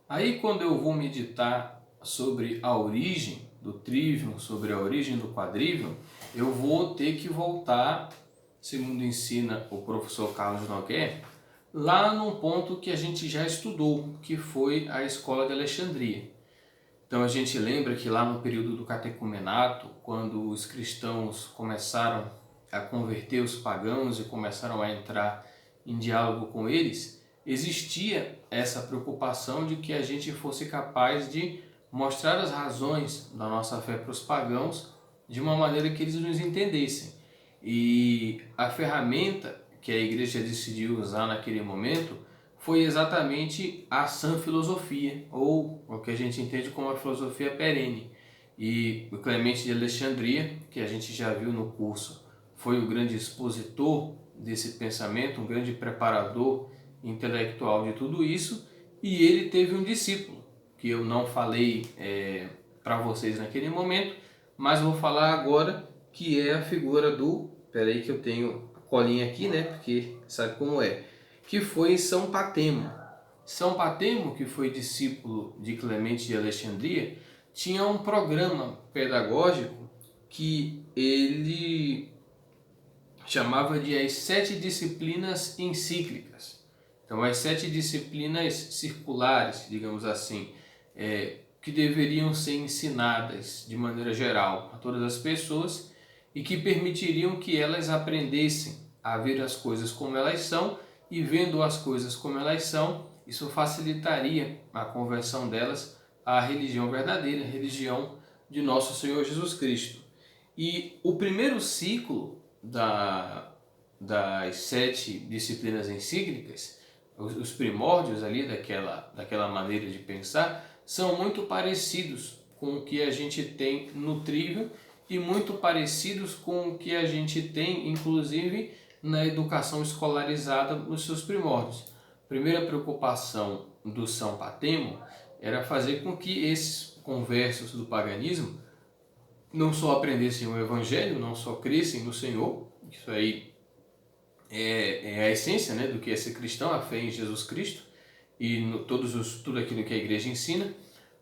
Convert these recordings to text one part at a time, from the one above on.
Aí quando eu vou meditar sobre a origem do trivium, sobre a origem do quadrivium, eu vou ter que voltar, segundo ensina o professor Carlos Nogueira, lá num ponto que a gente já estudou, que foi a escola de Alexandria. Então a gente lembra que lá no período do catecumenato, quando os cristãos começaram a converter os pagãos e começaram a entrar em diálogo com eles, existia essa preocupação de que a gente fosse capaz de mostrar as razões da nossa fé para os pagãos de uma maneira que eles nos entendessem. E a ferramenta que a igreja decidiu usar naquele momento foi exatamente a sã filosofia, ou o que a gente entende como a filosofia perene. E o Clemente de Alexandria, que a gente já viu no curso, foi o grande expositor desse pensamento, um grande preparador intelectual de tudo isso, e ele teve um discípulo, que eu não falei para vocês naquele momento, mas vou falar agora, que é a figura do... Peraí que eu tenho a colinha aqui, né? Porque sabe como é. Que foi São Patemo. São Patemo, que foi discípulo de Clemente de Alexandria, tinha um programa pedagógico que ele chamava de as 7 disciplinas encíclicas. Então, as 7 disciplinas circulares, digamos assim, que deveriam ser ensinadas de maneira geral a todas as pessoas e que permitiriam que elas aprendessem a ver as coisas como elas são, e vendo as coisas como elas são, isso facilitaria a conversão delas à religião verdadeira, a religião de nosso Senhor Jesus Cristo. E o primeiro ciclo das 7 disciplinas encíclicas, os primórdios ali daquela maneira de pensar, são muito parecidos com o que a gente tem no Trivium e muito parecidos com o que a gente tem, inclusive, na educação escolarizada nos seus primórdios. A primeira preocupação do São Patemo era fazer com que esses conversos do paganismo não só aprendessem o Evangelho, não só crescem no Senhor, isso aí é a essência, né, do que é ser cristão, a fé em Jesus Cristo e tudo aquilo que a igreja ensina,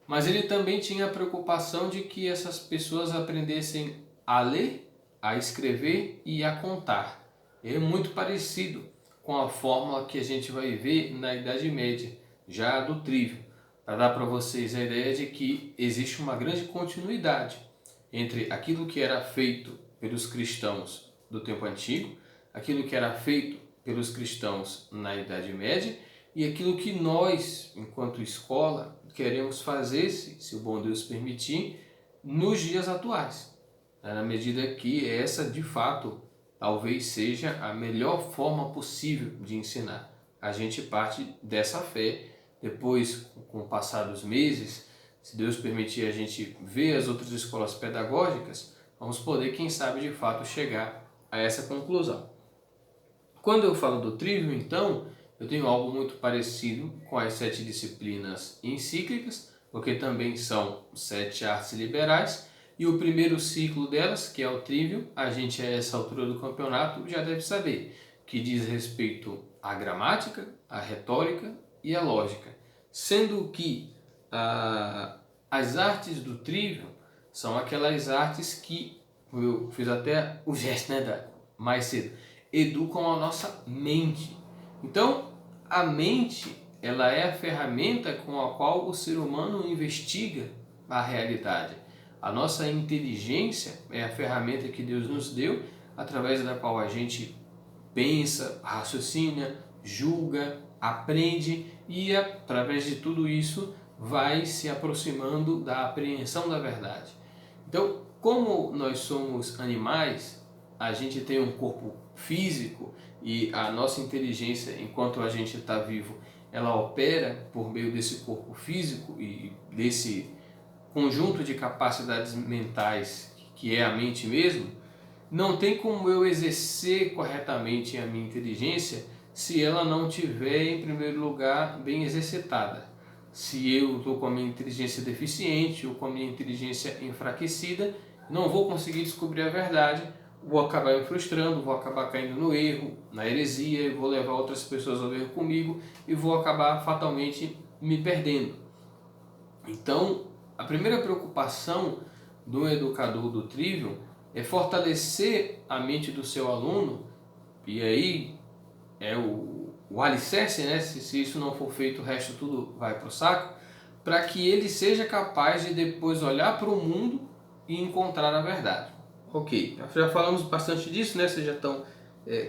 mas ele também tinha a preocupação de que essas pessoas aprendessem a ler, a escrever e a contar. É muito parecido com a fórmula que a gente vai ver na Idade Média, já do Trivium, para dar para vocês a ideia de que existe uma grande continuidade entre aquilo que era feito pelos cristãos do tempo antigo, aquilo que era feito pelos cristãos na Idade Média e aquilo que nós, enquanto escola, queremos fazer, se o bom Deus permitir, nos dias atuais. Na medida que essa, de fato, talvez seja a melhor forma possível de ensinar. A gente parte dessa fé, depois, com o passar dos meses, se Deus permitir a gente ver as outras escolas pedagógicas, vamos poder, quem sabe, de fato, chegar a essa conclusão. Quando eu falo do Trivium, então, eu tenho algo muito parecido com as 7 disciplinas encíclicas, porque também são 7 artes liberais, e o primeiro ciclo delas, que é o Trivium, a gente a essa altura do campeonato já deve saber, que diz respeito à gramática, à retórica e à lógica, sendo que as artes do Trivium são aquelas artes que, eu fiz até o gesto, né, mais cedo, educam a nossa mente. Então, a mente, ela é a ferramenta com a qual o ser humano investiga a realidade. A nossa inteligência é a ferramenta que Deus nos deu, através da qual a gente pensa, raciocina, julga, aprende e, através de tudo isso, vai se aproximando da apreensão da verdade. Então, como nós somos animais, a gente tem um corpo físico e a nossa inteligência, enquanto a gente está vivo, ela opera por meio desse corpo físico e desse conjunto de capacidades mentais que é a mente mesmo. Não tem como eu exercer corretamente a minha inteligência se ela não tiver, em primeiro lugar, bem exercitada. Se eu estou com a minha inteligência deficiente ou com a minha inteligência enfraquecida, não vou conseguir descobrir a verdade, vou acabar me frustrando, vou acabar caindo no erro, na heresia, vou levar outras pessoas ao erro comigo e vou acabar fatalmente me perdendo. Então, a primeira preocupação do educador do Trivium é fortalecer a mente do seu aluno, e aí é o alicerce, né? Se isso não for feito, o resto tudo vai para o saco, para que ele seja capaz de depois olhar para o mundo e encontrar a verdade. Ok, já falamos bastante disso, né? Vocês já estão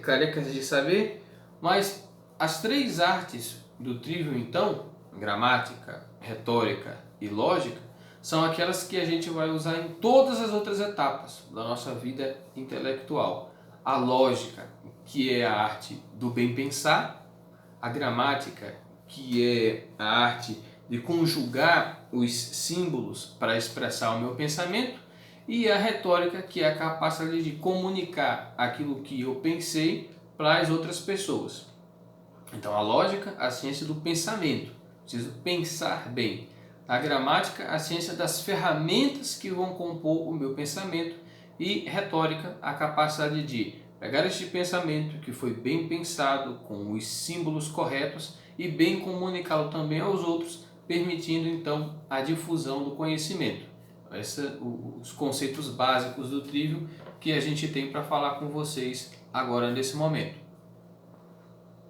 carecas de saber, mas as três artes do Trivium, então, gramática, retórica e lógica, são aquelas que a gente vai usar em todas as outras etapas da nossa vida intelectual. A lógica, que é a arte do bem pensar, a gramática, que é a arte de conjugar os símbolos para expressar o meu pensamento, e a retórica, que é a capacidade de comunicar aquilo que eu pensei para as outras pessoas. Então, a lógica, a ciência do pensamento, preciso pensar bem. A gramática, a ciência das ferramentas que vão compor o meu pensamento, e retórica, a capacidade de pegar este pensamento que foi bem pensado, com os símbolos corretos, e bem comunicá-lo também aos outros, permitindo então a difusão do conhecimento. Esses os conceitos básicos do Trivium que a gente tem para falar com vocês agora nesse momento.